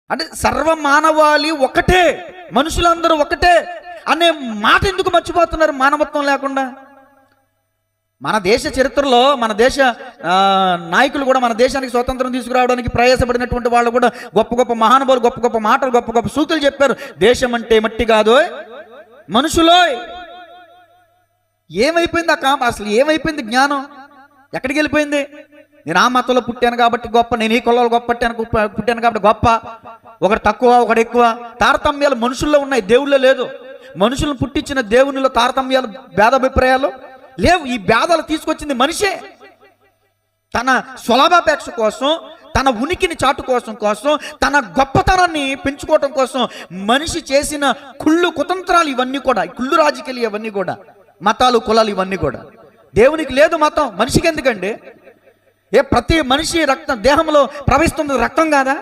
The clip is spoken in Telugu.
అంటే సర్వమానవాళి ఒకటే, మనుషులందరూ ఒకటే అనే మాట ఎందుకు మర్చిపోతున్నారు మానవత్వం లేకుండా? మన దేశ చరిత్రలో మన దేశ నాయకులు కూడా మన దేశానికి స్వతంత్రం తీసుకురావడానికి ప్రయాసపడినటువంటి వాళ్ళు కూడా గొప్ప గొప్ప మహానుభావులు గొప్ప గొప్ప మాటలు గొప్ప గొప్ప సూతులు చెప్పారు. దేశం అంటే మట్టి కాదో మనుషులో. ఏమైపోయింది అసలు ఏమైపోయింది జ్ఞానం? ఎక్కడికి వెళ్ళిపోయింది? నేను ఆ మతంలో పుట్టాను కాబట్టి గొప్ప, నేను ఈ కులంలో పుట్టాను కాబట్టి గొప్ప, ఒకటి తక్కువ ఒకటి ఎక్కువ. తారతమ్యాలు మనుషుల్లో ఉన్నాయి, దేవుళ్ళో లేదు. మనుషులను పుట్టించిన దేవునిలో తారతమ్యాలు భేదాభిప్రాయాలు లేవు. ఈ భేదాలు తీసుకొచ్చింది మనిషే. తన స్వలాభాపేక్ష కోసం, తన ఉనికిని చాటుకోసం కోసం, తన గొప్పతనాన్ని పెంచుకోవటం కోసం మనిషి చేసిన కుళ్ళు కుతంత్రాలు ఇవన్నీ కూడా, కుళ్ళు రాజకీయాలు ఇవన్నీ కూడా, మతాలు కులాలు ఇవన్నీ కూడా. దేవునికి లేదు మతం, మనిషికి ఎందుకండి? ప్రతి మనిషి రక్తం దేహంలో ప్రవహిస్తుంది రక్తం కాదా?